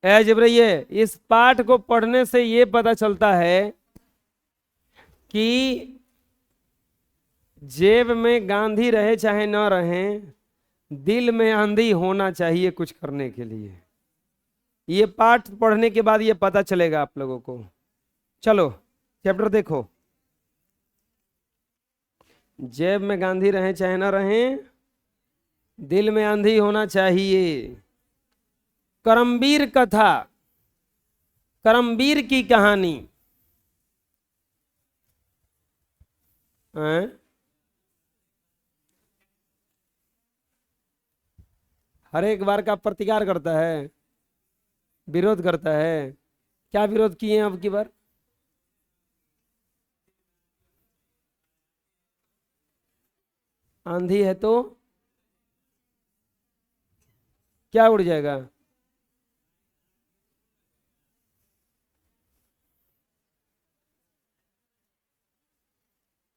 ए जिब्रिये, इस पाठ को पढ़ने से ये पता चलता है कि जेब में गांधी रहे चाहे न रहे, दिल में आंधी होना चाहिए कुछ करने के लिए। ये पाठ पढ़ने के बाद ये पता चलेगा आप लोगों को। चलो चैप्टर देखो। जेब में गांधी रहे चाहे न रहे, दिल में आंधी होना चाहिए। करमवीर कथा, करमवीर की कहानी। हर एक बार का प्रतिकार करता है, विरोध करता है। क्या विरोध किए हैं अब की बार? आंधी है तो क्या उड़ जाएगा?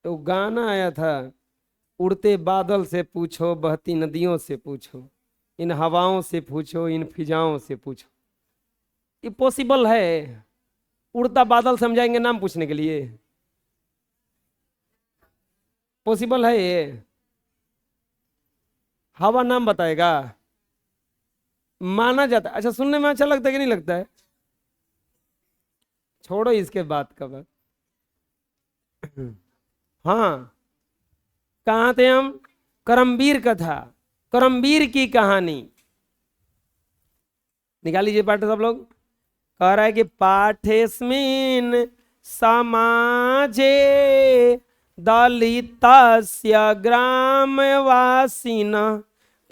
तो गाना आया था, उड़ते बादल से पूछो, बहती नदियों से पूछो, इन हवाओं से पूछो, इन फिजाओं से पूछो। ये पॉसिबल है? उड़ता बादल समझाएंगे नाम पूछने के लिए? पॉसिबल है ये? हवा नाम बताएगा? माना जाता है। अच्छा, सुनने में अच्छा लगता है कि नहीं लगता है? छोड़ो इसके बात का बात। हाँ, कहाँ थे हम? करमवीर कथा, करमवीर की कहानी। निकाल लीजिए पाठ सब लोग। कह रहा है कि पाठेस्मिन समाजे दलितस्य ग्रामवासिन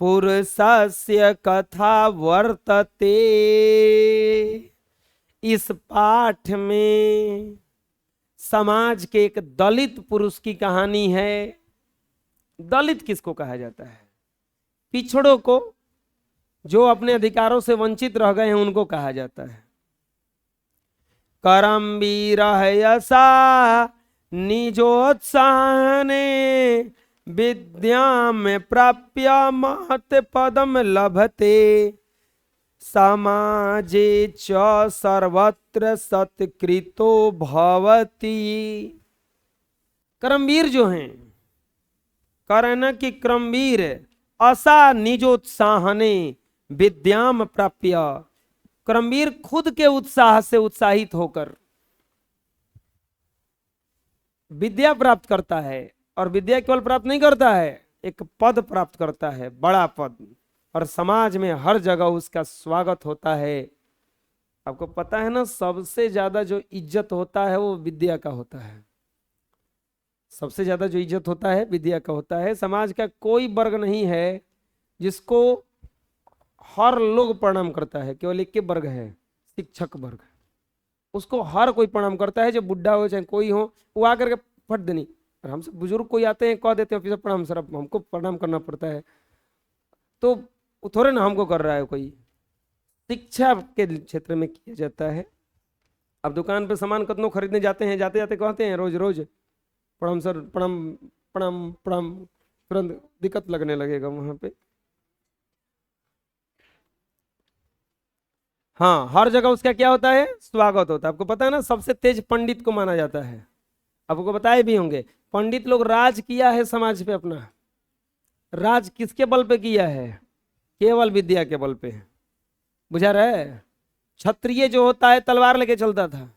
पुरुषस्य कथा वर्तते। इस पाठ में समाज के एक दलित पुरुष की कहानी है। दलित किसको कहा जाता है? पिछड़ों को, जो अपने अधिकारों से वंचित रह गए हैं, उनको कहा जाता है। करमवीर यसा निजोत्साहने विद्याम प्राप्य महत पदम लभते समाजे च सर्वत्र सत्कृतो भवति। करमवीर जो हैं, कह रहे ना कि करमवीर असा निजोत्साहने विद्याम प्राप्य, करमवीर खुद के उत्साह से उत्साहित होकर विद्या प्राप्त करता है। और विद्या केवल प्राप्त नहीं करता है, एक पद प्राप्त करता है, बड़ा पद। और समाज में हर जगह उसका स्वागत होता है। आपको पता है ना, सबसे ज्यादा जो इज्जत होता है वो विद्या का होता है। सबसे ज्यादा जो इज्जत होता है विद्या का होता है। समाज का कोई वर्ग नहीं है जिसको हर लोग प्रणाम करता है। केवल एक के वर्ग है, शिक्षक वर्ग। उसको हर कोई प्रणाम करता है, जो बुढ़ा हो चाहे कोई हो, वो आकर के फट देनी। और हमसे बुजुर्ग कोई आते हैं, कह देते हैं ऑफिसर प्रणाम सर, अब हमको प्रणाम करना पड़ता है। तो वो थोड़े ना हमको कर रहा है कोई। शिक्षा के क्षेत्र में किया जाता है। अब दुकान पे सामान कतनों खरीदने जाते हैं, जाते जाते कहते हैं रोज रोज प्रणाम सर, प्रणाम प्रणाम प्रणाम, तुरंत दिक्कत लगने लगेगा वहां पे। हाँ, हर जगह उसका क्या होता है? स्वागत होता है। आपको पता है ना, सबसे तेज पंडित को माना जाता है। आपको बताए भी होंगे, पंडित लोग राज किया है समाज पे अपना। राज किसके बल पे किया है? केवल विद्या के बल पे। बुझा रहा है? क्षत्रिय जो होता है तलवार लेके चलता था।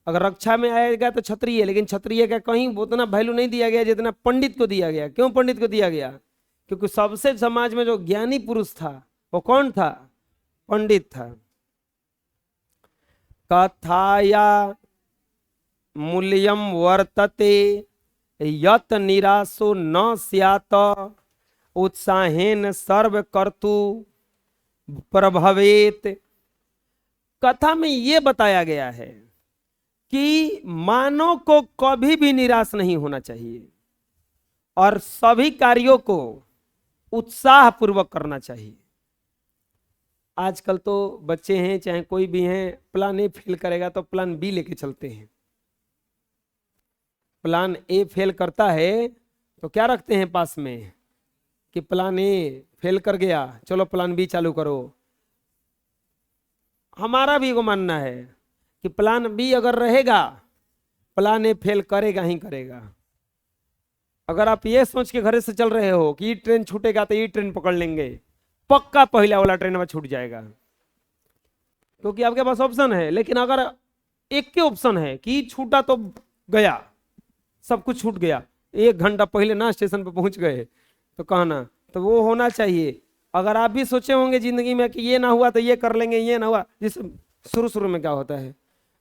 अगर रक्षा में आएगा तो क्षत्रिय, लेकिन क्षत्रिय का कहीं उतना वैल्यू नहीं दिया गया जितना पंडित को दिया गया। क्यों पंडित को दिया गया? क्योंकि सबसे समाज में जो ज्ञानी पुरुष था वो कौन था? पंडित था। कथाया मूल्यम वर्तते यत निराशो न स्यात् उत्साहेन सर्व कर्तु प्रभवेत। कथा में यह बताया गया है कि मानव को कभी भी निराश नहीं होना चाहिए और सभी कार्यों को उत्साह पूर्वक करना चाहिए। आजकल तो बच्चे हैं चाहे कोई भी हैं, प्लान ए फेल करेगा तो प्लान बी लेके चलते हैं। प्लान ए फेल करता है तो क्या रखते हैं पास में कि प्लान ए फेल कर गया, चलो प्लान बी चालू करो। हमारा भी वो मानना है कि प्लान बी अगर रहेगा, प्लान ए फेल करेगा ही करेगा। अगर आप ये सोच के घर से चल रहे हो कि ये ट्रेन छूटेगा तो ये ट्रेन पकड़ लेंगे, पक्का पहला वाला ट्रेन में छूट जाएगा, क्योंकि आपके पास ऑप्शन है। लेकिन अगर एक के ऑप्शन है कि छूटा तो गया, सब कुछ छूट गया, 1 घंटा पहले ना स्टेशन पर पहुंच गए, तो कहना तो वो होना चाहिए। अगर आप भी सोचे होंगे जिंदगी में कि ये ना हुआ तो ये कर लेंगे, ये ना हुआ, जिस शुरू शुरू में क्या होता है,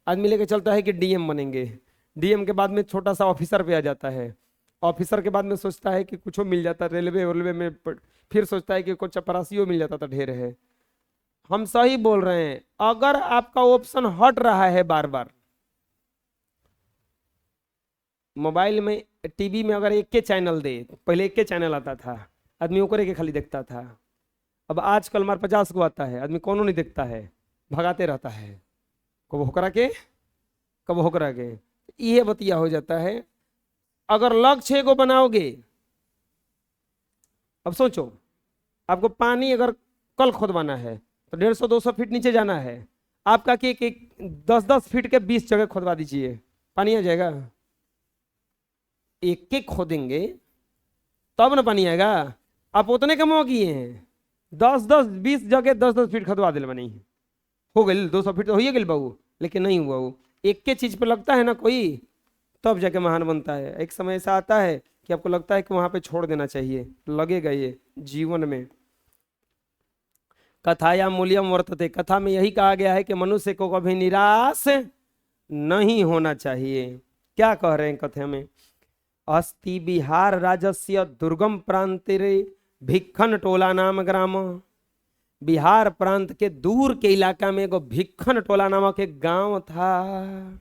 आदमी लेके चलता है कि डीएम बनेंगे, डीएम के बाद में छोटा सा ऑफिसर पे आ जाता है, ऑफिसर के बाद में सोचता है कि कुछ मिल जाता रेलवे में, फिर सोचता है कि कुछ चपरासियों मिल जाता तो ढेर है। हम सही बोल रहे हैं। अगर आपका ऑप्शन हट रहा है बार बार, मोबाइल में टीवी में अगर एक के चैनल दे, पहले एक के चैनल आता था, आदमी ओकरे के खाली देखता था। अब आजकल हमारे 50 को आता है, आदमी कोनो नहीं देखता है, भगाते रहता है, कब होकरा के कब होकरा के, ये बतिया हो जाता है। अगर लक्ष्य को बनाओगे, अब सोचो आपको पानी अगर कल खोदवाना है तो 150-200 फीट नीचे जाना है, आपका कि 10-10 फीट के 20 जगह खोदवा दीजिए, पानी आ जाएगा? एक एक खोदेंगे तब ना पानी आएगा। आप उतने कम किए हैं, 10-10-20 जगह 10-10 फीट खोदवा दिल बनी, हो गई 200 फीट तो हो गई बहू, लेकिन नहीं हुआ। वो एक के चीज पे लगता है ना कोई, तब जाके महान बनता है। एक समय ऐसा आता है कि आपको लगता है कि वहां पे छोड़ देना चाहिए, लगेगा ये जीवन में। कथाया मूल्यम वर्तते, कथा में यही कहा गया है कि मनुष्य को कभी निराश नहीं होना चाहिए। क्या कह रहे हैं कथा में? अस्ति बिहार राज्य दुर्गम प्रांतरे भिक्खन टोला नाम ग्राम। बिहार प्रांत के दूर के इलाका में एगो भिक्खन टोला नामक एक गांव था।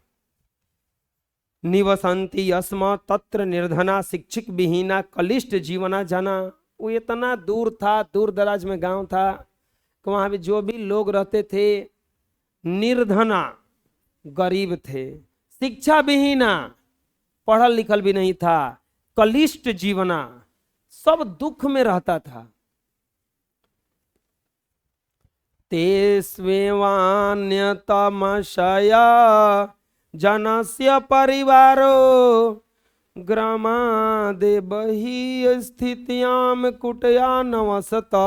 निवसंती अस्म तत्र निर्धना शिक्षिक विहीना कलिष्ट जीवना जना। वो इतना दूर था, दूर दराज में गांव था कि वहां भी जो भी लोग रहते थे निर्धना, गरीब थे, शिक्षा विहीना, पढ़ल लिखल भी नहीं था, कलिष्ट जीवना, सब दुख में रहता था। तेस्वेवान्यतमशया जनस्य परिवारो ग्रामादे बहि स्थित्याम कुटया नवसता।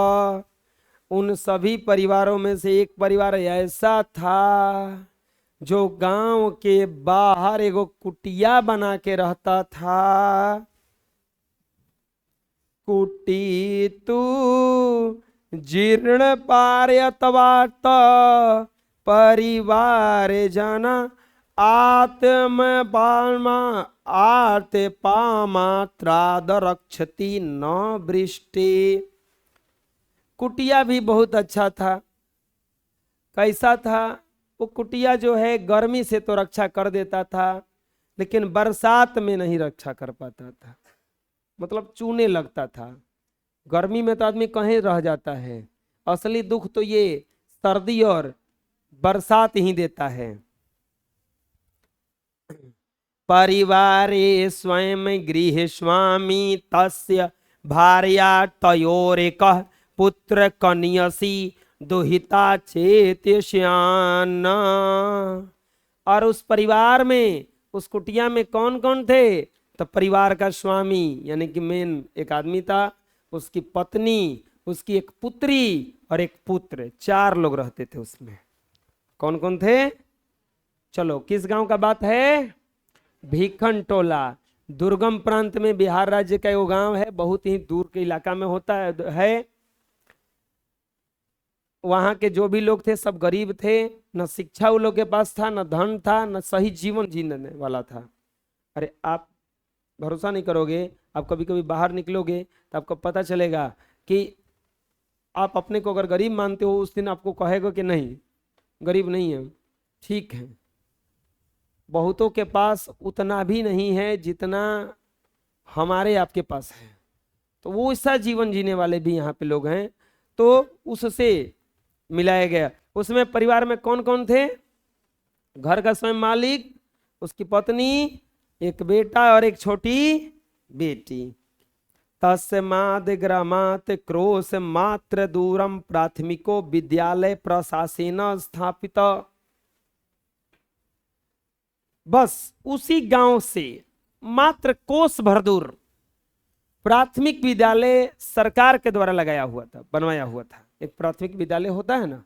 उन सभी परिवारों में से एक परिवार ऐसा था जो गांव के बाहर एगो कुटिया बना के रहता था। कुटी तू जीर्ण पार्यतवात परिवार जना आत्म पामात्राद रक्षति न वृष्टि। कुटिया भी बहुत अच्छा था। कैसा था वो कुटिया? जो है गर्मी से तो रक्षा कर देता था, लेकिन बरसात में नहीं रक्षा कर पाता था, मतलब चूने लगता था। गर्मी में तो आदमी कहीं रह जाता है। असली दुख तो ये सर्दी और बरसात ही देता है। परिवारे स्वयं गृह स्वामी तस्य भार्या तयोरेक पुत्र कन्यसी दुहिता चेत्यश्यान। और उस परिवार में, उस कुटिया में कौन कौन थे? तो परिवार का स्वामी यानी कि मेन एक आदमी था, उसकी पत्नी, उसकी एक पुत्री और एक पुत्र, 4 लोग रहते थे उसमें। कौन कौन थे? चलो, किस गांव का बात है? भिक्खन टोला, दुर्गम प्रांत में बिहार राज्य का वो गांव है, बहुत ही दूर के इलाका में होता है। वहां के जो भी लोग थे सब गरीब थे, न शिक्षा उन लोग के पास था, न धन था, न सही जीवन जीने वाला था। अरे आप भरोसा नहीं करोगे, आप कभी कभी बाहर निकलोगे तो आपको पता चलेगा कि आप अपने को अगर गरीब मानते हो, उस दिन आपको कहेगा कि नहीं गरीब नहीं है, ठीक है। बहुतों के पास उतना भी नहीं है जितना हमारे आपके पास है, तो वो ऐसा जीवन जीने वाले भी यहाँ पे लोग हैं। तो उससे मिलाया गया। उसमें परिवार में कौन कौन थे? घर का स्वयं मालिक, उसकी पत्नी, एक बेटा और एक छोटी बेटी। तस्माद् ग्रामात् क्रोश मात्र दूरम प्राथमिको विद्यालय प्रशासन स्थापित। बस उसी गांव से मात्र कोस भर दूर प्राथमिक विद्यालय सरकार के द्वारा लगाया हुआ था, बनवाया हुआ था। एक प्राथमिक विद्यालय होता है ना,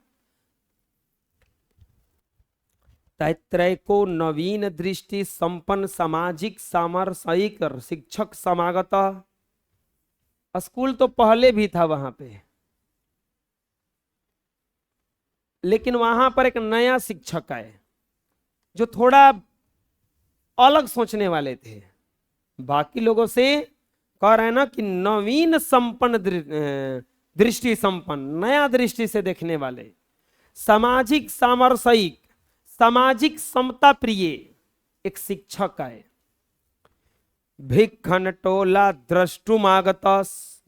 तैत्रेय को नवीन दृष्टि संपन्न सामाजिक सामरस्यिक शिक्षक समागत। स्कूल तो पहले भी था वहां पे, लेकिन वहां पर एक नया शिक्षक आए जो थोड़ा अलग सोचने वाले थे। बाकी लोगों से कह रहे हैं ना कि नवीन संपन्न दृष्टि संपन्न, नया दृष्टि से देखने वाले, सामाजिक सामरस्यिक, सामाजिक समता प्रिय एक शिक्षक आए। भिक्खन टोला द्रष्टुमागत स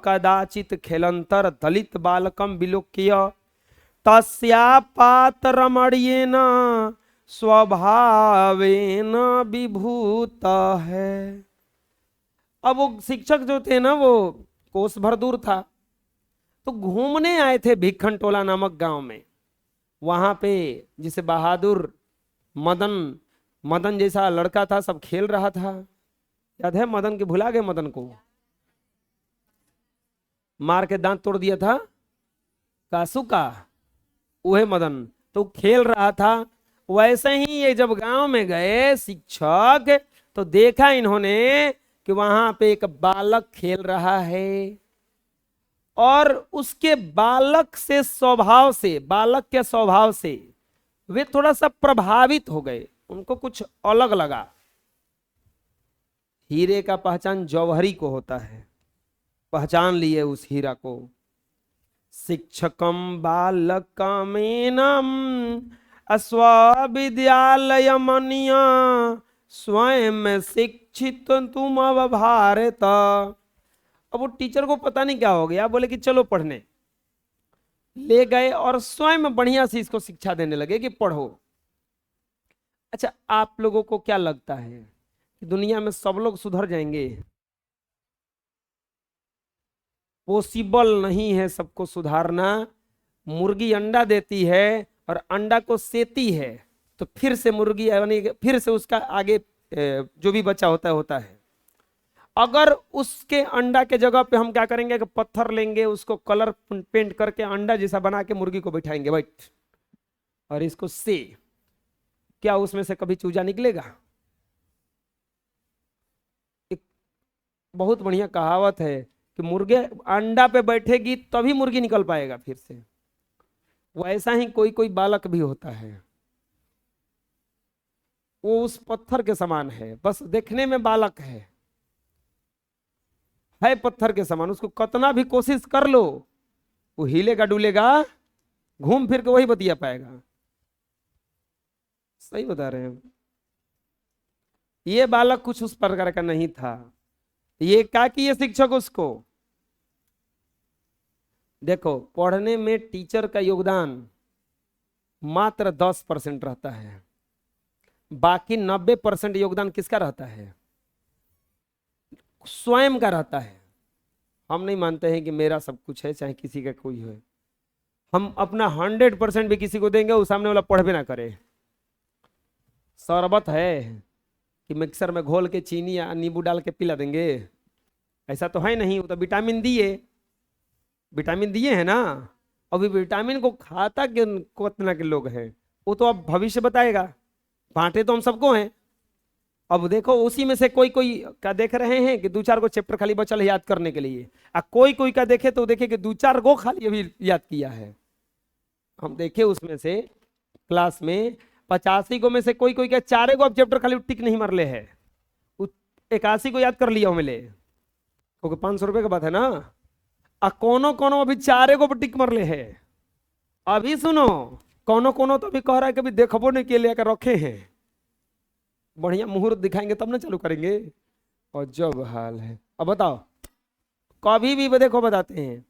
कदाचित खेलंतर दलित बालकम विलोक्य तस्यापात रमणीयेन स्वभावेन विभूत है। अब वो शिक्षक जो थे ना, वो कोस भर दूर था, तो घूमने आए थे भिक्खन टोला नामक गांव में। वहां पे जिसे बहादुर मदन जैसा लड़का था, सब खेल रहा था। याद है मदन के? भुला गए मदन को? मार के दांत तोड़ दिया था कासू का, वह मदन तो खेल रहा था। वैसे ही ये जब गांव में गए शिक्षक, तो देखा इन्होंने कि वहां पे एक बालक खेल रहा है, और उसके बालक के स्वभाव से वे थोड़ा सा प्रभावित हो गए। उनको कुछ अलग लगा। हीरे का पहचान जौहरी को होता है, पहचान लिए उस हीरा को। शिक्षकम बालकमेनम अस्विद्यालय मनिया स्वयं शिक्षित तुम अब भारत। अब वो टीचर को पता नहीं क्या हो गया, बोले कि चलो पढ़ने ले गए, और स्वयं बढ़िया से इसको शिक्षा देने लगे कि पढ़ो। अच्छा, आप लोगों को क्या लगता है कि दुनिया में सब लोग सुधर जाएंगे? पॉसिबल नहीं है सबको सुधारना। मुर्गी अंडा देती है और अंडा को सेती है, तो फिर से मुर्गी यानी फिर से उसका आगे जो भी बच्चा होता है। अगर उसके अंडा के जगह पे हम क्या करेंगे कि पत्थर लेंगे, उसको कलर पेंट करके अंडा जैसा बना के मुर्गी को बैठाएंगे, बैठ, और इसको से, क्या उसमें से कभी चूजा निकलेगा? एक बहुत बढ़िया कहावत है कि मुर्गे अंडा पे बैठेगी तभी मुर्गी निकल पाएगा फिर से। वैसा ही कोई कोई बालक भी होता है, वो उस पत्थर के समान है, बस देखने में बालक है पत्थर के समान। उसको कितना भी कोशिश कर लो, वो हिलेगा डुलेगा, घूम फिर के वही बतिया पाएगा। सही बता रहे हैं। ये बालक कुछ उस प्रकार का नहीं था। ये क्या किए शिक्षक उसको? देखो, पढ़ने में टीचर का योगदान मात्र 10% रहता है, बाकी 90% योगदान किसका रहता है? स्वयं का रहता है। हम नहीं मानते हैं कि मेरा सब कुछ है, चाहे किसी का कोई है। हम अपना 100% भी किसी को देंगे, वो सामने वाला पढ़ भी ना करे। शरबत है कि मिक्सर में घोल के चीनी या नींबू डाल के पिला देंगे? ऐसा तो है नहीं। वो तो विटामिन दिए है ना। अभी विटामिन को खाता कितना के लोग हैं, वो तो अब भविष्य बताएगा। बांटे तो हम सबको हैं। अब देखो, उसी में से कोई कोई का देख रहे हैं कि 2-4 को चैप्टर खाली बचल है याद करने के लिए, कोई कोई का देखे तो देखे कि 2-4 को खाली अभी याद किया है। हम देखे उसमें से क्लास में 85 को में से कोई कोई का 4 को अब चैप्टर खाली टिक नहीं मरले है, 81 को याद कर लिया मिले, क्योंकि 500 रुपए का बात है ना। कोनो अभी 4 को टिक मरले है। अभी सुनो, कोनो तो अभी कह रहा है कि अभी देखबो नहीं के लिए रखे हैं, बढ़िया मुहूर्त दिखाएंगे तब ना चालू करेंगे। और जब हाल है। अब बताओ, कभी भी देखो बताते हैं,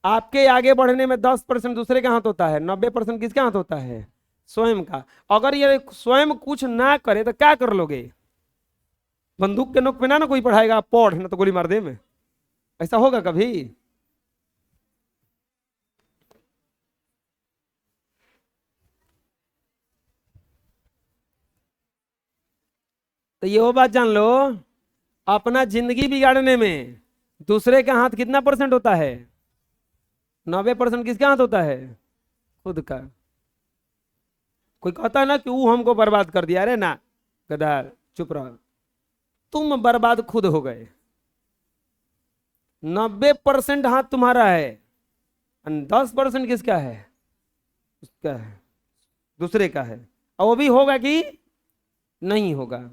आपके आगे बढ़ने में 10% दूसरे का हाथ होता है, 90% किसका हाथ होता है? स्वयं का। अगर ये स्वयं कुछ ना करे तो क्या कर लोगे? बंदूक के नोक पे ना कोई पढ़ाएगा, पढ़ ना तो गोली मार दे में। ऐसा होगा कभी? तो ये वो बात जान लो, अपना जिंदगी बिगाड़ने में दूसरे का हाथ कितना परसेंट होता है? 90% किसका हाथ होता है? खुद का। कोई कहता है ना कि वो हमको बर्बाद कर दिया, अरे ना गधार, चुप रहो, तुम बर्बाद खुद हो गए। 90% हाथ तुम्हारा है, 10% किसका है? उसका है, दूसरे का है। और वो भी होगा कि नहीं होगा?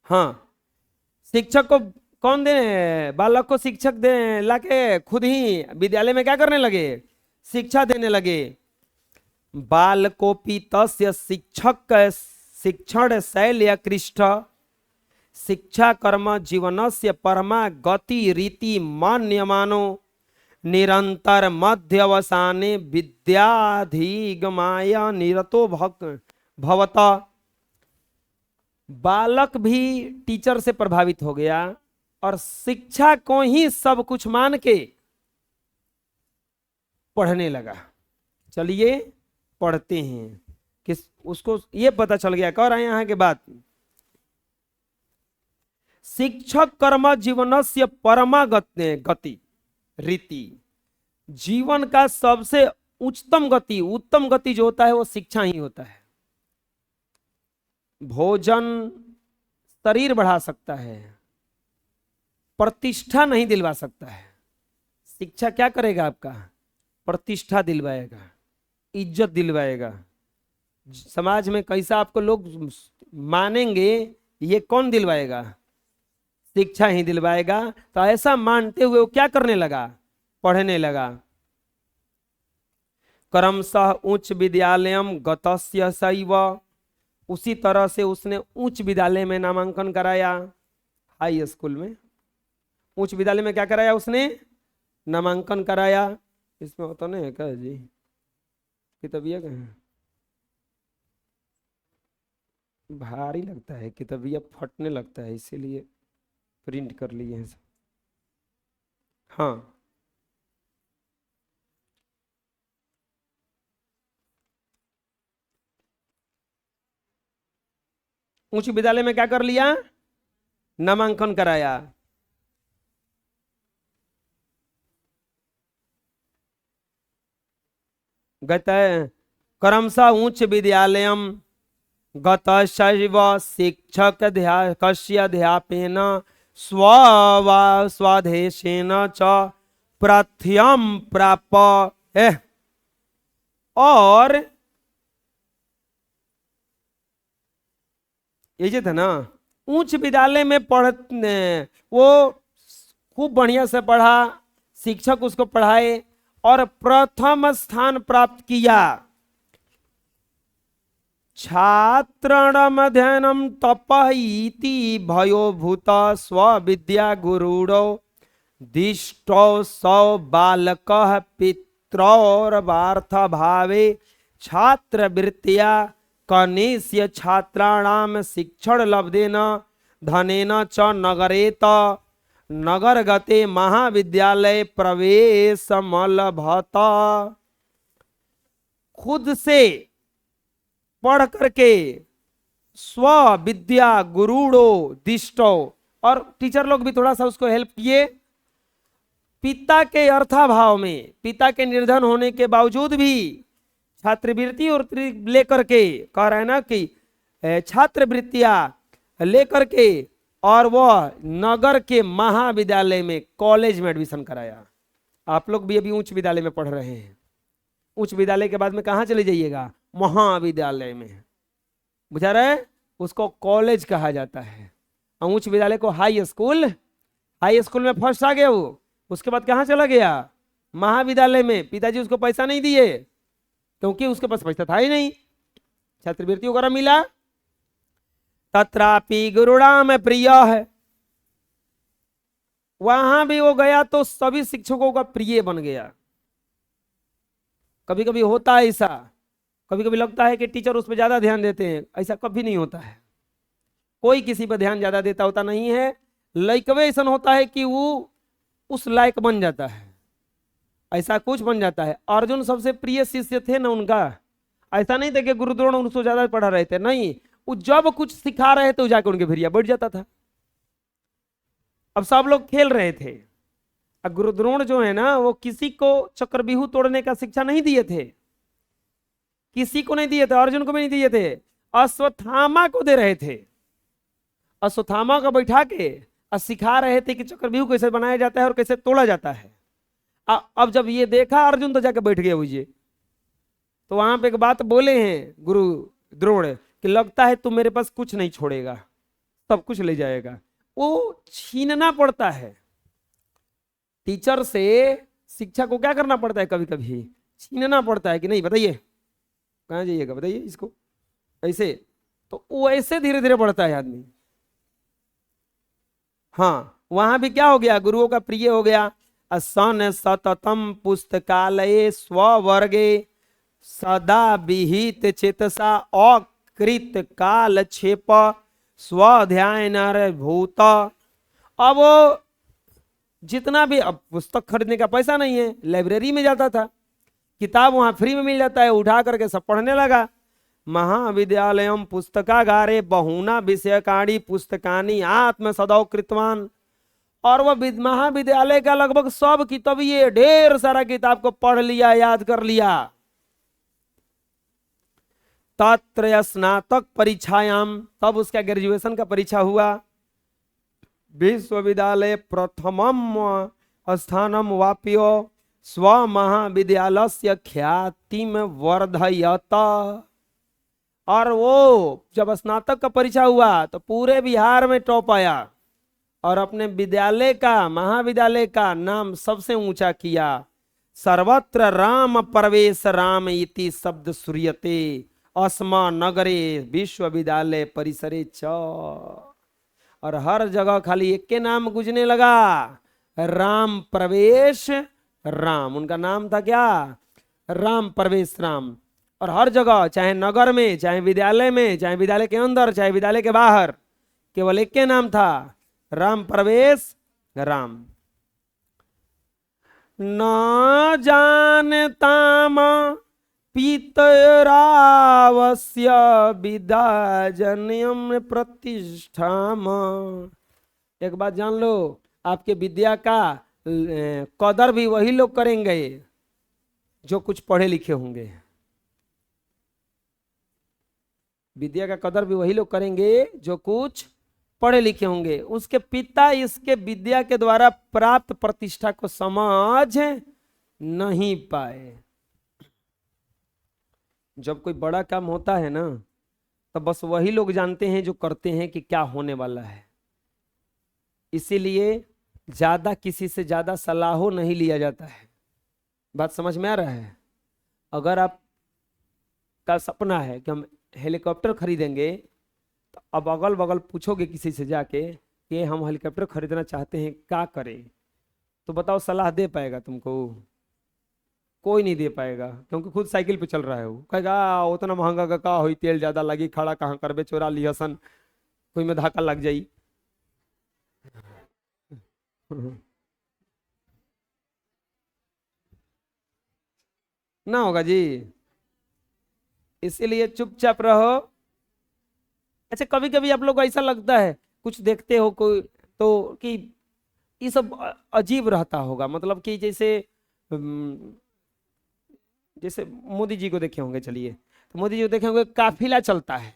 हाँ, शिक्षक को कौन दे, बालक को शिक्षक दे लाके खुद ही विद्यालय में क्या करने लगे? शिक्षा देने लगे। बालकोपि तस्य शिक्षक शिक्षण शैल्य कृष्ट शिक्षा कर्म जीवनस्य परमा गति रीति मान्यमानो निरंतर मध्यवसाने विद्याधिगमाय निरतो भवता। बालक भी टीचर से प्रभावित हो गया और शिक्षा को ही सब कुछ मान के पढ़ने लगा। चलिए पढ़ते हैं कि उसको ये पता चल गया। कह रहे हैं यहाँ के बाद, शिक्षक कर्म जीवनस्य परमा गति रीति, जीवन का सबसे उच्चतम गति, उत्तम गति जो होता है वो शिक्षा ही होता है। भोजन शरीर बढ़ा सकता है, प्रतिष्ठा नहीं दिलवा सकता है। शिक्षा क्या करेगा? आपका प्रतिष्ठा दिलवाएगा, इज्जत दिलवाएगा। समाज में कैसा आपको लोग मानेंगे, ये कौन दिलवाएगा? शिक्षा ही दिलवाएगा। तो ऐसा मानते हुए वो क्या करने लगा? पढ़ने लगा। क्रमशः उच्च विद्यालयम गतस्य सैव, उसी तरह से उसने उच्च विद्यालय में नामांकन कराया। हाई स्कूल में, उच्च विद्यालय में क्या कराया उसने? नामांकन कराया। इसमें होता नहीं है क्या जी? किताबिया कहाँ भारी लगता है, किताबिया फटने लगता है, इसीलिए प्रिंट कर लिए हैं। हाँ, उच्च विद्यालय में क्या कर लिया? नामांकन कराया। गत क्रमशः उच्च विद्यालयम गत शैव शिक्षक अध्यापेन स्वदेशेन च प्रथ्यम प्राप। और ये था ना, उच्च विद्यालय में वो खूब बढ़िया से पढ़ा, शिक्षक उसको पढ़ाए और प्रथम स्थान प्राप्त किया। छात्रणम अध्ययनम तपः इति भयोभूत स्वविद्या गुरुडो दिष्टो सौ बालकः पित्रौर्वार्थ भावे छात्रवृत्तिया कनिष्य छात्राणाम शिक्षण लब्धेन धनेन च नगरेत नगरगते महाविद्यालय प्रवेशमलभत। खुद से पढ़ करके स्व विद्या गुरुड़ो दिष्टो, और टीचर लोग भी थोड़ा सा उसको हेल्प किए। पिता के अर्थाभाव में, पिता के निर्धन होने के बावजूद भी छात्रवृत्ति और लेकर के, कह रहे हैं ना कि छात्रवृत्तियां लेकर के, और वह नगर के महाविद्यालय में, कॉलेज में एडमिशन कराया। आप लोग भी अभी उच्च विद्यालय में पढ़ रहे हैं। उच्च विद्यालय के बाद में कहाँ चले जाइएगा? महाविद्यालय में। बुझा रहे? उसको कॉलेज कहा जाता है। और उच्च विद्यालय को हाई स्कूल। हाई स्कूल में फर्स्ट आ गया वो, उसके बाद कहाँ चला गया? महाविद्यालय में। पिताजी उसको पैसा नहीं दिए क्योंकि उसके पास पैसा था ही नहीं, छात्रवृत्ति वगैरह मिला। तत्रापि गुरुणाम प्रिय है, वहां भी वो गया तो सभी शिक्षकों का प्रिय बन गया। कभी कभी होता है ऐसा, कभी कभी लगता है कि टीचर उस पर ज्यादा ध्यान देते हैं, ऐसा कभी नहीं होता है। कोई किसी पर ध्यान ज्यादा देता होता नहीं है। लइकवे ऐसा होता है कि वो उस लायक बन जाता है, ऐसा कुछ बन जाता है। अर्जुन सबसे प्रिय शिष्य थे ना उनका, ऐसा नहीं था कि गुरु द्रोण उनसे ज्यादा पढ़ा रहे थे, नहीं, वो जब कुछ सिखा रहे थे जाके उनके भिरिया बैठ जाता था। अब सब लोग खेल रहे थे, अब गुरु द्रोण जो है ना वो किसी को चक्रव्यूह तोड़ने का शिक्षा नहीं दिए थे, किसी को नहीं दिए थे, अर्जुन को भी नहीं दिए थे, अश्वत्थामा को दे रहे थे। अश्वत्थामा को बैठा के और सिखा रहे थे कि चक्रव्यूह कैसे बनाया जाता है और कैसे तोड़ा जाता है। अब जब ये देखा अर्जुन तो जाके बैठ गया बुझिए। तो वहां पे एक बात बोले हैं गुरु द्रोण कि लगता है तू मेरे पास कुछ नहीं छोड़ेगा, सब कुछ ले जाएगा। वो छीनना पड़ता है, टीचर से शिक्षा को क्या करना पड़ता है, कभी कभी छीनना पड़ता है कि नहीं बताइए कहाँ जाइएगा, बताइए इसको ऐसे, तो वो ऐसे धीरे धीरे बढ़ता है आदमी। हाँ, वहां भी क्या हो गया, गुरुओं का प्रिय हो गया। असन सततम पुस्तकालये स्ववर्गे सदा विहित चेतसा अकृत कालक्षेप स्वाध्याय भूत। अब जितना भी, अब पुस्तक खरीदने का पैसा नहीं है, लाइब्रेरी में जाता था, किताब वहां फ्री में मिल जाता है, उठा करके सब पढ़ने लगा। महाविद्यालयम पुस्तकागारे बहुना विषयकाणी पुस्तकानी आत्म सदौ कृतवान। और वह महाविद्यालय का लगभग सब किताबिये ढेर सारा किताब को पढ़ लिया, याद कर लिया। तत्र स्नातक परीक्षायाम, तब उसका ग्रेजुएशन का परीक्षा हुआ। विश्वविद्यालय प्रथमम स्थानम वाप्यो स्व महाविद्यालय ख्यातिम वर्धयत। और वो जब स्नातक का परीक्षा हुआ तो पूरे बिहार में टॉप आया और अपने विद्यालय का, महाविद्यालय का नाम सबसे ऊंचा किया। सर्वत्र राम प्रवेश राम इति शब्द श्रूयते अस्मा नगरे विश्वविद्यालय परिसरे च। और हर जगह खाली एक के नाम गूंजने लगा, राम प्रवेश राम, उनका नाम था क्या, राम प्रवेश राम। और हर जगह, चाहे नगर में, चाहे विद्यालय में, चाहे विद्यालय के अंदर, चाहे विद्यालय के बाहर, केवल एक के नाम था, राम प्रवेश राम। न जानताम पितरावस्य विद्याजन्यम प्रतिष्ठाम। एक बात जान लो, आपके विद्या का कदर भी वही लोग करेंगे जो कुछ पढ़े लिखे होंगे। विद्या का कदर भी वही लोग करेंगे जो कुछ पढ़े लिखे होंगे। उसके पिता इसके विद्या के द्वारा प्राप्त प्रतिष्ठा को समझ नहीं पाए। जब कोई बड़ा काम होता है ना, तो बस वही लोग जानते हैं जो करते हैं कि क्या होने वाला है। इसीलिए ज्यादा किसी से ज्यादा सलाह नहीं लिया जाता है। बात समझ में आ रहा है? अगर आप का सपना है कि हम हेलीकॉप्टर खरीदेंगे, तो अब अगल बगल पूछोगे किसी से जाके कि हम हेलीकॉप्टर खरीदना चाहते हैं, क्या करें, तो बताओ सलाह दे पाएगा तुमको? कोई नहीं दे पाएगा, क्योंकि खुद साइकिल पे चल रहा है। वो कहेगा उतना महंगा का होई, तेल ज्यादा लगी, खड़ा कहाँ करबे, चोरा लिहसन, कोई में धक्का लग जाई। ना होगा जी, इसीलिए चुपचाप रहो। अच्छा, कभी कभी आप लोग को ऐसा लगता है, कुछ देखते हो कोई तो कि ये सब अजीब रहता होगा, मतलब कि जैसे मोदी जी को देखे होंगे, चलिए, तो मोदी जी को देखे होंगे, काफिला चलता है,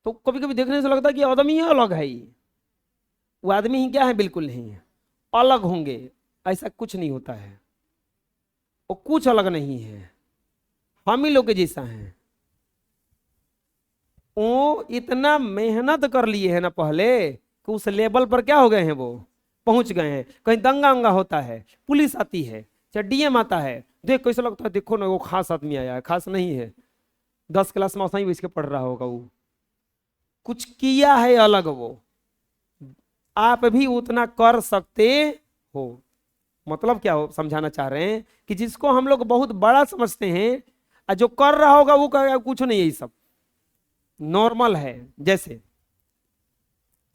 तो कभी कभी देखने से लगता है कि आदमी ही अलग है, वो आदमी ही क्या है, बिल्कुल नहीं है, अलग होंगे। ऐसा कुछ नहीं होता है, वो कुछ अलग नहीं है, हम ही लोग के जैसा है। वो इतना मेहनत कर लिए है ना पहले कि उस लेवल पर क्या हो गए हैं, वो पहुंच गए हैं। कहीं दंगा अंगा होता है, पुलिस आती है, चाहे डीएम आता है, देख कैसे लगता है, देखो ना वो खास आदमी आया है। खास नहीं है, 10 क्लास में वैसे ही पढ़ रहा होगा, वो कुछ किया है अलग। वो आप भी उतना कर सकते हो। मतलब क्या हो, समझाना चाह रहे हैं कि जिसको हम लोग बहुत बड़ा समझते हैं, जो कर रहा होगा वो कहेगा कुछ नहीं है, ये सब नॉर्मल है। जैसे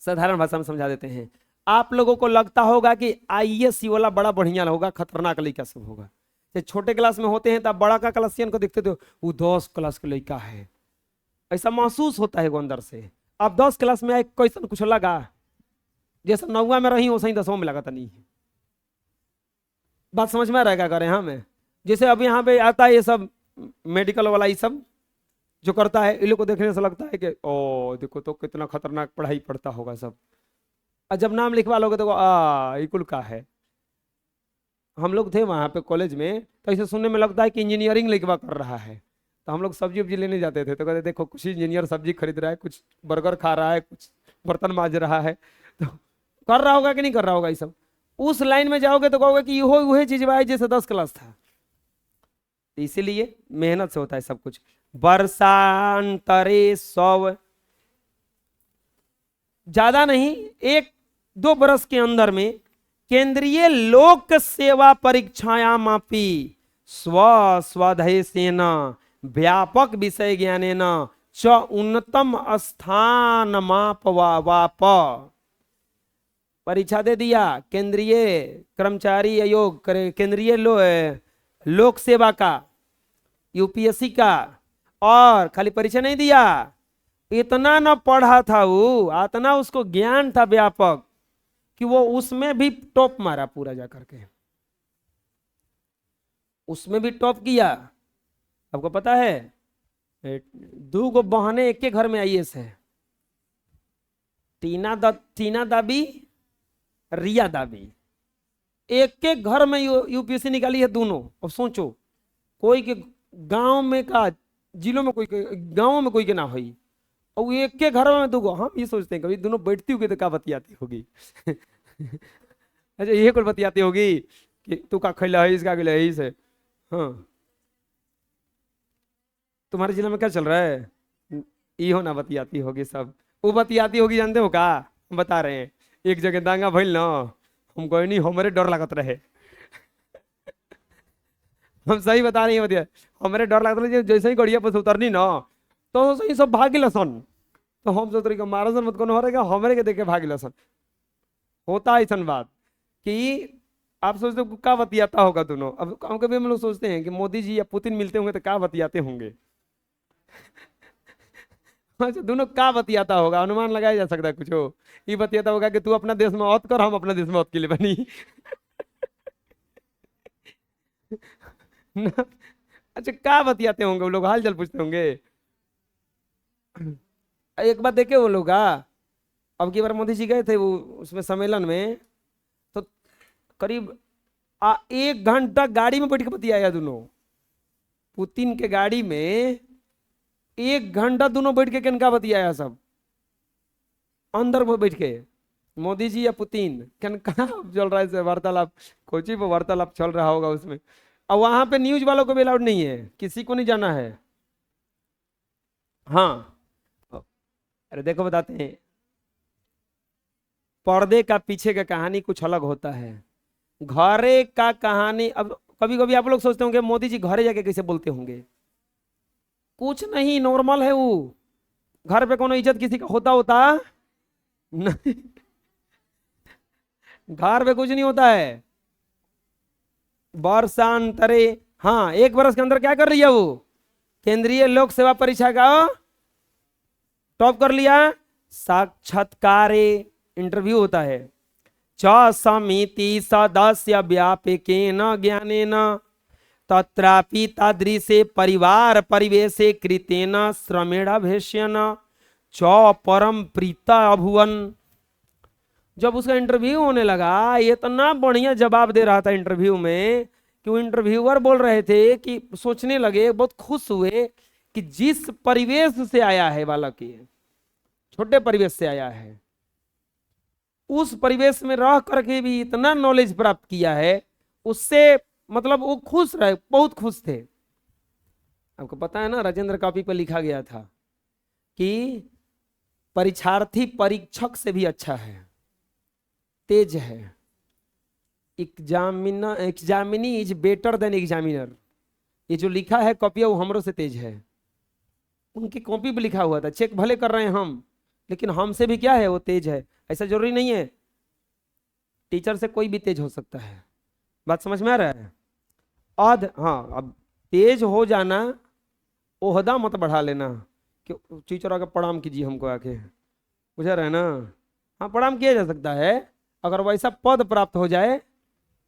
साधारण भाषा में समझा देते हैं। आप लोगों को लगता होगा कि आईएएस वाला बड़ा बढ़िया होगा, खतरनाक लड़का सब होगा। जब छोटे क्लास में होते हैं तब बड़ा का क्लासियन को देखते थे, वो 10 क्लास का लड़का है, ऐसा महसूस होता है वो अंदर से। अब 10 क्लास में आए कैसा कुछ लगा, जैसा 9वां में रही वैसा ही 10वां में लगा था नहीं। बात समझ में आ रहा है क्या करें हमें? जैसे अब यहाँ पे आता है ये सब मेडिकल वाला, ये सब जो करता है, इन लोग को देखने से लगता है कि ओ देखो तो कितना खतरनाक पढ़ाई पढ़ता होगा सब। और जब नाम लिखवा लोगे तो ये कुल का है। हम लोग थे वहाँ पे कॉलेज में, तो ऐसे सुनने में लगता है कि इंजीनियरिंग लिखवा कर रहा है। तो हम लोग सब्जी उब्जी लेने जाते थे, तो कहते देखो कुछ इंजीनियर सब्जी खरीद रहा है, कुछ बर्गर खा रहा है, कुछ बर्तन मांज रहा है, तो कर रहा होगा कि नहीं कर रहा होगा ये सब। उस लाइन में जाओगे तो कहोगे कि यो वही चीज भाई जैसे 10 क्लास था। इसीलिए मेहनत से होता है सब कुछ। वर्षांतरे सौ, ज्यादा नहीं 1-2 बरस के अंदर में केंद्रीय लोक सेवा परीक्षायामपि स्वधैर्येण व्यापक विषय ज्ञानेन च उन्नतम स्थान वाप। परीक्षा दे दिया केंद्रीय कर्मचारी आयोग, केंद्रीय लोक सेवा का, यूपीएससी का, और खाली परीक्षा नहीं दिया, इतना न पढ़ा था वो, इतना उसको ज्ञान था व्यापक कि वो उसमें भी टॉप मारा पूरा जा करके, उसमें भी टॉप किया। आपको पता है 2 बहनें एक के घर में आईएएस है, टीना दाबी, रिया दाबी, एक के घर में यूपीएससी निकाली है दोनों। अब सोचो कोई के गांव में का, जिलों में कोई गांव में कोई के ना हुई, और एक के घर में 2। हम ये सोचते हैं कभी दोनों बैठती होगी तो क्या बतियाती होगी। अच्छा ये कोई बतियाती होगी कि तू का खैला है, इसका खैला है इसे। हाँ तुम्हारे जिला में क्या चल रहा है, ये हो ना बतियाती होगी सब। वो बतियाती होगी जानते हो का, हम बता रहे हैं। एक जगह दांगा भइल ना, हम कोई नहीं, हमारे डर लगत रहे। हम सही बता रहे हैं, बतिया हमारे डर लगता है। जैसे ही गड़िया पर उतरनी ना तो सही सब भागी लसन, तो हम सोच रहे मारा सन मत को रहेगा, हमारे के देखे भागी लसन। होता है ऐसा बात कि आप सोचते हो क्या बतियाता होगा दोनों। अब कभी हम लोग सोचते हैं कि मोदी जी या पुतिन मिलते होंगे तो क्या बतियाते होंगे। अच्छा दोनों क्या बतियाता होगा, अनुमान लगाया जा सकता है कुछ हो। ये बतियाता होगा कि तू अपना देश में औत कर, हम अपना देश में औत के लिए बनी। अच्छा क्या बतियाते होंगे वो लोग, हाल चाल पूछते होंगे। एक बात देखे वो लोग, अब की बार मोदी जी गए थे वो उसमें सम्मेलन में, तो करीब 1 घंटा गाड़ी में बैठ के बतियाया दोनों। पुतिन के गाड़ी में 1 घंटा दोनों बैठ के किनका बतियाया सब, अंदर में बैठ के मोदी जी या पुतिन किनका चल रहा है वार्तालाप, कोची पर वार्तालाप चल रहा होगा उसमें। और वहां पे न्यूज वालों को भी अलाउड नहीं है, किसी को नहीं जाना है। हाँ अरे देखो बताते हैं, पर्दे का पीछे का कहानी कुछ अलग होता है, घरे का कहानी। अब कभी कभी आप लोग सोचते होंगे मोदी जी घरे जाके कैसे बोलते होंगे, कुछ नहीं, नॉर्मल है वो। घर पे कोनो इज्जत किसी का होता नहीं। घर पे कुछ नहीं होता है। वर्षांतरे, हाँ 1 बरस के अंदर क्या कर रही है वो, केंद्रीय लोक सेवा परीक्षा का टॉप कर लिया। साक्षात्कारे, इंटरव्यू होता है। च समिति सदस्य व्यापकेन ज्ञानेन तत्रापि तादृशे परिवार परिवेशे कृतेन श्रमेणाभ्यस्येन च परम प्रीता अभुवन। जब उसका इंटरव्यू होने लगा, इतना बढ़िया जवाब दे रहा था इंटरव्यू में कि वो इंटरव्यूअर बोल रहे थे कि सोचने लगे, बहुत खुश हुए कि जिस परिवेश से आया है बालक, ये छोटे परिवेश से आया है, उस परिवेश में रह करके भी इतना नॉलेज प्राप्त किया है, उससे मतलब वो खुश रहे, बहुत खुश थे। आपको पता है ना, राजेंद्र कॉपी पर लिखा गया था कि परीक्षार्थी परीक्षक से भी अच्छा है, तेज है। Examinee is better than examiner. ये जो लिखा है कॉपी वो हमरों से तेज है। उनकी कॉपी पे लिखा हुआ था, चेक भले कर रहे हैं हम, लेकिन हमसे भी क्या है, वो तेज है। ऐसा जरूरी नहीं है, टीचर से कोई भी तेज हो सकता है। बात समझ में आ रहा है? हाँ, अब तेज हो जाना, ओहदा मत बढ़ा लेना कि टीचर आके प्रणाम कीजिए हमको आके, बुझा रहे ना? हाँ, प्रणाम किया जा सकता है अगर वैसा पद प्राप्त हो जाए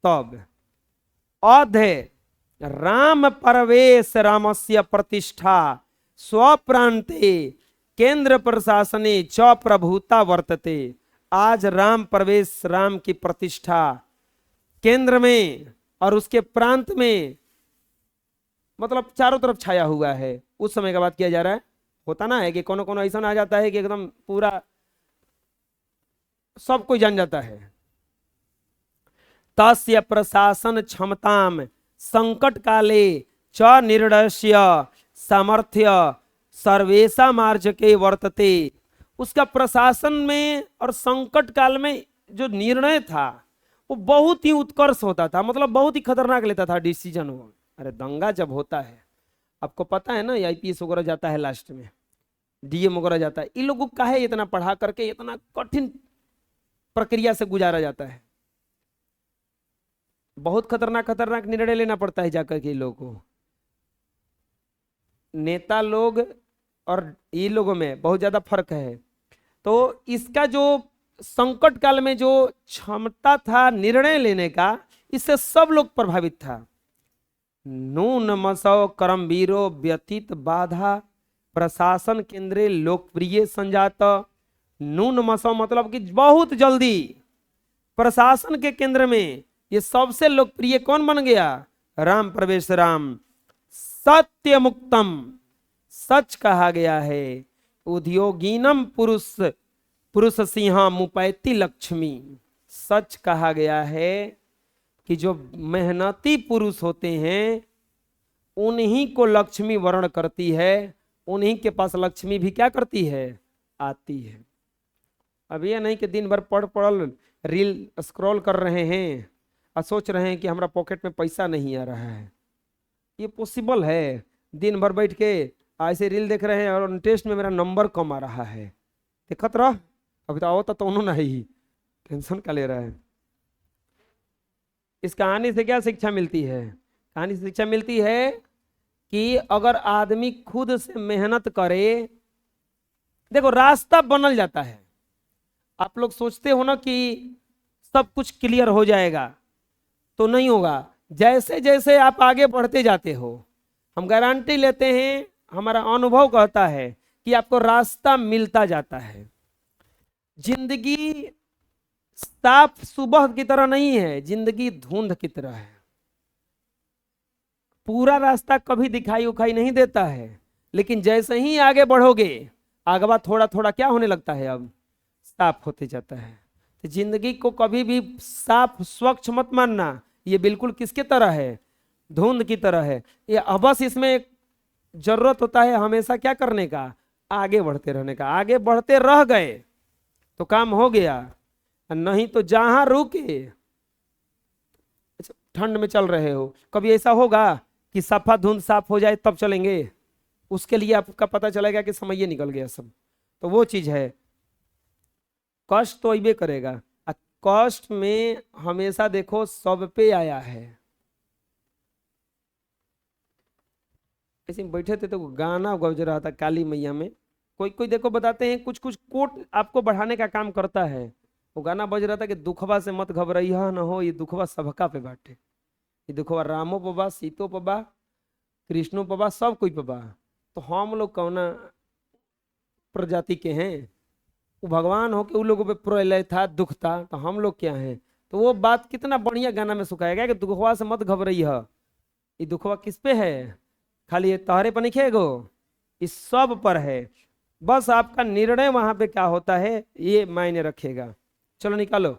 तब। अधे राम परवेश रामस्य प्रतिष्ठा स्वप्रांते केंद्र प्रशासने च प्रभुता वर्तते। आज राम प्रवेश, राम की प्रतिष्ठा केंद्र में और उसके प्रांत में, मतलब चारों तरफ छाया हुआ है। उस समय का बात किया जा रहा है। होता ना है कि कोनो कोनो ऐसा आ जाता है कि एकदम पूरा सब कोई जान जाता है। तस्य प्रशासन क्षमताम संकट काले च निर्णय सामर्थ्य सर्वेशा मार्ज के वर्तते। उसका प्रशासन में और संकट काल में जो निर्णय था वो बहुत ही उत्कर्ष होता था, मतलब बहुत ही खतरनाक लेता था डिसीजन वो। अरे दंगा जब होता है, आपको पता है ना, आईपीएस वगैरह जाता है लास्ट में, डीएम वगैरह जाता है, इन लोगों को काहे इतना पढ़ा करके इतना कठिन प्रक्रिया से गुजारा जाता है। बहुत खतरनाक खतरनाक निर्णय लेना पड़ता है जाकर के लोगों को। नेता लोग और ये लोगों में बहुत ज्यादा फर्क है। तो इसका जो संकट काल में जो क्षमता था निर्णय लेने का, इससे सब लोग प्रभावित था। नून मसौ करमवीरो व्यतीत बाधा प्रशासन केंद्रे लोकप्रिय संजात। नून मसौ मतलब कि बहुत जल्दी प्रशासन के केंद्र में ये सबसे लोकप्रिय कौन बन गया? राम प्रवेश राम। सत्य मुक्तम, सच कहा गया है। उद्योगीनम पुरुष सिंह मुपैति लक्ष्मी। सच कहा गया है कि जो मेहनती पुरुष होते हैं उन्हीं को लक्ष्मी वर्ण करती है, उन्हीं के पास लक्ष्मी भी क्या करती है? आती है। अब ये नहीं कि दिन भर पढ़ रील स्क्रॉल कर रहे हैं और सोच रहे हैं कि हमारा पॉकेट में पैसा नहीं आ रहा है। ये पॉसिबल है? दिन भर बैठ के ऐसे रील देख रहे हैं और टेस्ट में मेरा नंबर कम आ रहा है, देखत रह, अभी तो आओ तो नहीं, टेंशन क्या ले रहा है? इस कहानी से क्या शिक्षा मिलती है? कहानी से शिक्षा मिलती है कि अगर आदमी खुद से मेहनत करे, देखो रास्ता बनल जाता है। आप लोग सोचते हो ना कि सब कुछ क्लियर हो जाएगा, तो नहीं होगा। जैसे जैसे आप आगे बढ़ते जाते हो, हम गारंटी लेते हैं, हमारा अनुभव कहता है कि आपको रास्ता मिलता जाता है। जिंदगी साफ सुबह की तरह नहीं है, जिंदगी धुंध की तरह है। पूरा रास्ता कभी दिखाई उखाई नहीं देता है, लेकिन जैसे ही आगे बढ़ोगे, आगवा थोड़ा थोड़ा क्या होने लगता है, अब साफ होते जाता है। तो जिंदगी को कभी भी साफ स्वच्छ मत मानना। ये बिल्कुल किसके तरह है? धुंध की तरह है। ये बस इसमें एक जरूरत होता है हमेशा क्या करने का? आगे बढ़ते रहने का। आगे बढ़ते रह गए तो काम हो गया, नहीं तो जहां रुके, ठंड में चल रहे हो, कभी ऐसा होगा कि सफा धुंध साफ हो जाए तब चलेंगे? उसके लिए आपका पता चलेगा कि समय ये निकल गया सब। तो वो चीज है, कष्ट तो अबे करेगा। कष्ट में हमेशा देखो सब पे आया है। ऐसे बैठे थे तो गाना गज रहा था काली मैया में। कोई कोई देखो बताते हैं कुछ कुछ कोट आपको बढ़ाने का काम करता है। वो गाना बज रहा था कि दुखवा से मत घबराइया न हो, ये दुखवा सबका पे बाटे। ये दुखवा रामो पबा, सीतो पबा, कृष्णो पबा, सब कोई पबा। तो हम लोग कौना प्रजाति के हैं? वो भगवान हो के उन लोगों पे प्रलय था, दुख था, तो हम लोग क्या हैं? तो वो बात कितना बढ़िया गाना में सुखाया गया कि दुखवा से मत घबराइया। ये दुखवा किस पे है? खाली ये तहरे पर नहीं गो, इस सब पर है। बस आपका निर्णय वहां पे क्या होता है ये मायने रखेगा। चलो निकालो।